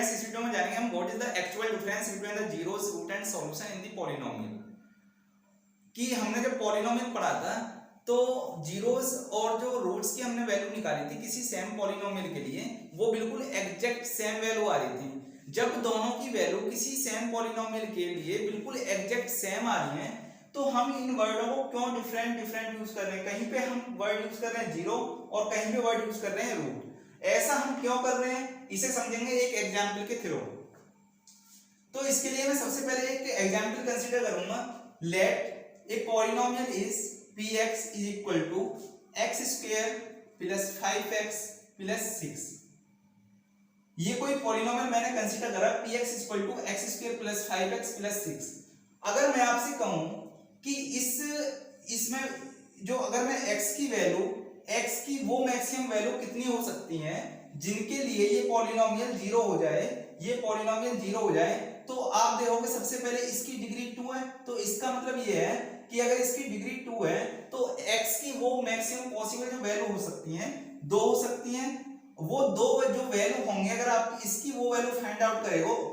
Friends, इस video में जानेंगे हम what is the actual difference between the zeros, root and solution in the polynomial. कि हमने जब पॉलिनोमियल पढ़ा था तो जीरोस और जो रूट्स की हमने वैल्यू निकाली थी किसी सेम पॉलिनोमियल के लिए, वो बिल्कुल एग्जैक्ट सेम वैल्यू आ रही थी। जब दोनों की वैल्यू किसी सेम पॉलिनोमियल के लिए बिल्कुल एग्जैक्ट सेम आ रही है तो हम इन वर्डों को क्यों डिफरेंट डिफरेंट यूज कर रहे हैं। कहीं पे हम वर्ड यूज कर रहे हैं जीरो और कहीं पे वर्ड यूज कर रहे हैं रूट। ऐसा हम क्यों कर रहे हैं इसे समझेंगे एक एग्जाम्पल के थ्रू। तो इसके लिए मैं सबसे पहले एक एग्जाम्पल कंसीडर करूंगा। Let a polynomial is px is equal to x square plus 5x plus 6। ये कोई पॉलिनोमियल मैंने कंसीडर करा px is equal to x square plus 5x plus 6। अगर मैं आपसे कहूं कि इसमें जो अगर मैं x की वैल्यू, x की वो मैक्सिमम वैल्यू कितनी हो सकती है जिनके लिए ये पॉलिनोमियल जीरो हो जाए, ये पॉलिनोमियल जीरो हो जाए, तो आप देखोगे सबसे पहले इसकी डिग्री 2 है। तो इसका मतलब ये है कि अगर इसकी डिग्री 2 है तो x की वो मैक्सिमम पॉसिबल जो वैल्यू हो सकती हैं 2 हो सकती हैं। वो दो जो वैल्यू होंगे अगर आप इसकी वो वैल्यू फाइंड आउट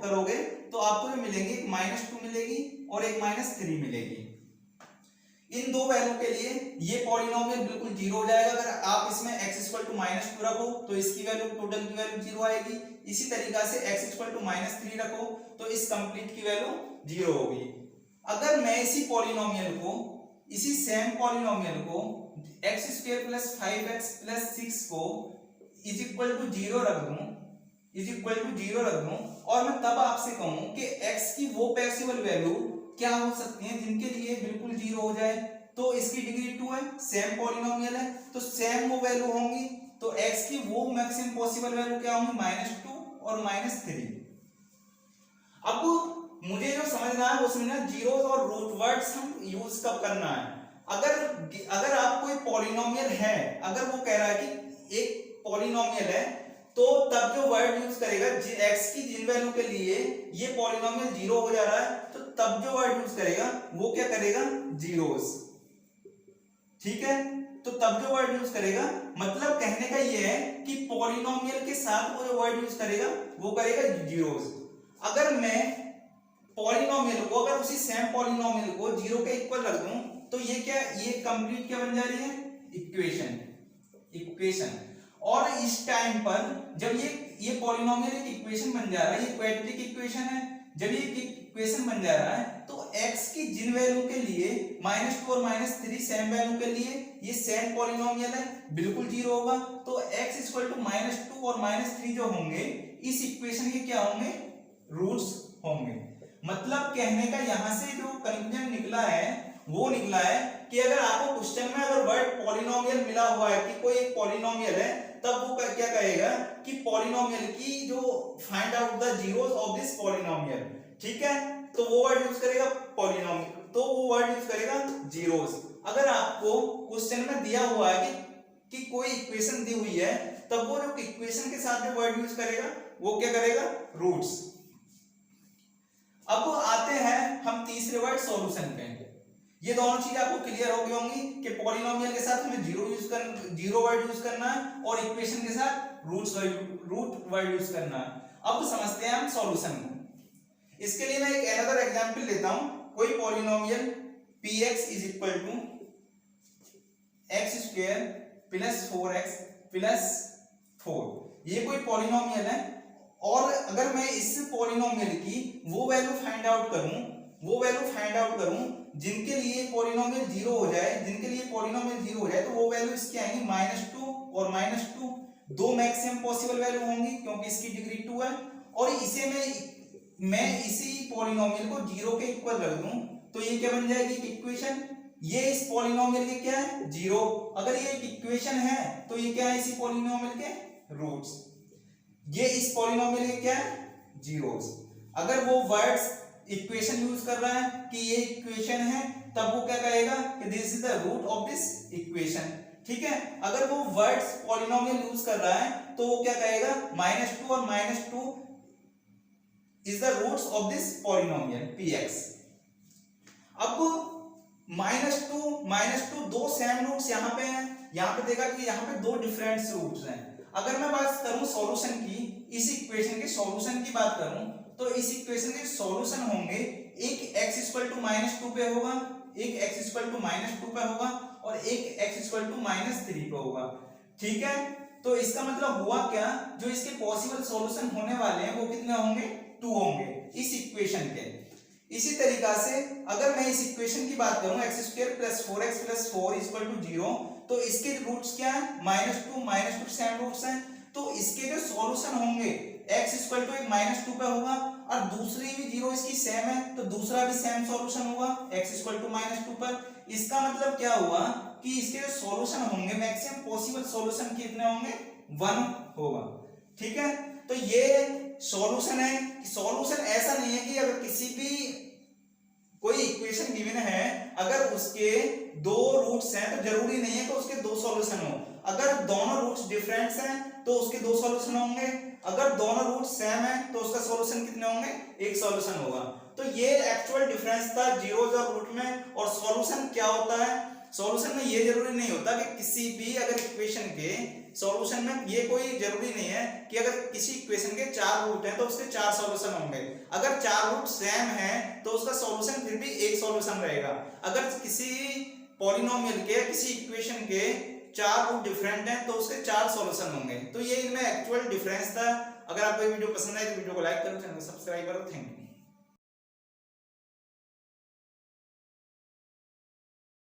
करोगे तो आपको जो मिलेंगे एक -2 मिलेगी और एक -3 मिलेगी। इन दो वैल्यू के लिए ये पॉलिनोमियल बिल्कुल जीरो हो जाएगा। अगर आप इसमें x = -2 रखो तो इसकी वैल्यू टोटल की वैल्यू जीरो आएगी। इसी तरीका से x = -3 रखो तो इस कंप्लीट की वैल्यू जीरो होगी। अगर मैं इसी पॉलिनोमियल को, इसी सेम पॉलिनोमियल को x² + 5x + 6 को =0 रख दूं, =0 रख दूं और मैं तब आपसे कहूं कि x की वो पॉसिबल वैल्यू क्या हो सकती है जिनके लिए बिल्कुल जीरो हो जाए। तो इसकी डिग्री 2 है, सेम पॉलिनोमियल है तो सेम वो वैल्यू होंगी। तो x की वो मैक्सिमम पॉसिबल वैल्यू क्या होंगी -2 और -3। अब मुझे जो समझना है वो समझना जीरोस और रूट वर्ड्स हम यूज कब करना है। अगर आप कोई पॉलिनोमियल है, अगर वो कह रहा है कि एक पॉलिनोमियल है तो तब जो वर्ड यूज करेगा x की जिन वैल्यू के लिए ये पॉलिनोमियल जीरो हो जा रहा है तो तब जो वर्ड यूज करेगा वो क्या करेगा, जीरोस। ठीक है, तो तब जो वर्ड यूज करेगा, मतलब कहने का ये है कि पॉलिनोमियल के साथ वो जो वर्ड यूज करेगा वो करेगा जीरोस। अगर मैं पॉलिनोमियल को, अगर उसी सेम पॉलिनोमियल को जीरो के इक्वल रख दूं तो ये क्या, ये कंप्लीट क्या बन जा रही है, इक्वेशन। और इस टाइम पर जब ये पॉलिनोमियल एक इक्वेशन बन जा रहा है, ये क्वाड्रेटिक इक्वेशन है, जब ये इक्वेशन बन जा रहा है तो x की जिन वैल्यू के लिए -2 और -3 सेम वैल्यू के लिए ये सेम पॉलिनोमियल है, बिल्कुल जीरो होगा। तो x = -2 और -3 जो होंगे इस इक्वेशन के क्या होंगे, रूट्स होंगे। मतलब कहने का यहां से जो कंक्लूजन निकला है वो निकला है कि अगर आपको क्वेश्चन में अगर वर्ड पॉलिनोमियल मिला हुआ है कि कोई एक पॉलिनोमियल है, तब वो क्या कहेगा कि पॉलिनोमियल की जो find out the zeros of this polynomial, ठीक है, तो वो वर्ड यूज करेगा पॉलिनोमियल, तो वो वर्ड यूज करेगा जीरोस। अगर आपको क्वेश्चन में दिया हुआ है कि कोई इक्वेशन दी हुई है, तब वो जो इक्वेशन के साथ जो वर्ड यूज करेगा वो क्या करेगा, रूट्स। अब आते हैं हम तीसरे वर्ड सॉल्यूशन पे। ये दोनों चीजें आपको क्लियर हो गई होंगी कि पॉलिनोमियल के साथ हमें जीरो वर्ड यूज करना है और इक्वेशन के साथ रूट वर्ड यूज करना है। अब समझते हैं हम सॉल्यूशन को। इसके लिए मैं एक अनदर एग्जांपल लेता हूं। कोई पॉलिनोमियल px = x² + 4x + 4, ये कोई पॉलिनोमियल है और अगर मैं इस पॉलिनोमियल की वो वैल्यू फाइंड आउट करूं जिनके लिए पॉलिनोमियल जीरो हो जाए, तो वो वैल्यू इसकी आएंगी -2 और -2, दो मैक्सिमम पॉसिबल वैल्यू होंगी क्योंकि इसकी डिग्री 2 है। और इसे मैं इसी पॉलिनोमियल को जीरो के इक्वल रख दूं तो ये क्या बन जाएगी, इक्वेशन। ये इस पॉलिनोमियल के क्या है, जीरो। अगर ये एक इक्वेशन है तो ये क्या है, इसी पॉलिनोमियल के रूट्स। ये इस पॉलिनोमियल के क्या है, जीरोस। अगर वो वर्ड्स इक्वेशन यूज कर रहा है कि ये इक्वेशन है, तब वो क्या कहेगा कि this is the root of this equation. ठीक है, अगर वो वर्ड्स पॉलिनोमियल यूज कर रहा है तो वो क्या कहेगा, -2 और -2 is the roots of this polynomial px। अब -2 दो सेम रूट्स यहां पे हैं, यहां पे देखा कि यहां पे दो डिफरेंट रूट्स हैं। अगर मैं बात करूं सॉल्यूशन की, इस इक्वेशन के सॉल्यूशन की बात करूं तो इस इक्वेशन के सॉल्यूशन होंगे, एक x इक्वल टू -2 पे होगा, एक x इक्वल टू -2 पे होगा और एक x इक्वल टू -3 पे होगा। ठीक है, तो इसका मतलब हुआ क्या, जो इसके पॉसिबल सॉल्यूशन होने वाले हैं वो कितने होंगे, 2 होंगे इस इक्वेशन के। इसी तरीका से अगर मैं इस इक्वेशन की बात करूं x² + 4x + 4 = 0, तो इसके रूट्स क्या है, -2 सेम रूट्स हैं, तो इसके जो सॉल्यूशन होंगे x इक्वल टू एक -2 पे होगा और दूसरी भी जीरो इसकी सेम है तो दूसरा भी सेम सॉल्यूशन होगा x इक्वल टू -2 पर। इसका मतलब क्या हुआ कि इसके जो सॉल्यूशन होंगे मैक्सिमम पॉसिबल सॉल्यूशन कितने होंगे, 1 होगा। ठीक है, तो ये सॉल्यूशन है। सॉल्यूशन ऐसा नहीं है कि अगर किसी भी कोई इक्वेशन गिवन है, अगर उसके 2 रूट्स हैं तो जरूरी नहीं है कि उसके 2 सॉल्यूशन हो। अगर दोनों रूट्स डिफरेंट हैं तो उसके 2 सॉल्यूशन होंगे, अगर दोनों रूट सेम है तो उसका सॉल्यूशन कितने होंगे, एक सॉल्यूशन होगा। तो ये एक्चुअल डिफरेंस था जीरोस और रूट में। और सॉल्यूशन क्या होता है, सॉल्यूशन में ये जरूरी नहीं होता कि किसी भी अगर इक्वेशन के सॉल्यूशन में ये कोई जरूरी नहीं है कि अगर किसी इक्वेशन के 4 रूट हैं तो उसके 4 सॉल्यूशन होंगे। अगर 4 रूट सेम हैं तो उसका सॉल्यूशन फिर भी एक सॉल्यूशन रहेगा। अगर किसी पॉलिनोमियल के किसी इक्वेशन के 4 रूट डिफरेंट हैं तो उसके 4 सॉल्यूशन होंगे। तो ये इनमें एक्चुअल डिफरेंस था। अगर आपको ये वीडियो पसंद आए तो वीडियो को लाइक करो, चैनल को सब्सक्राइब करो। Thank you.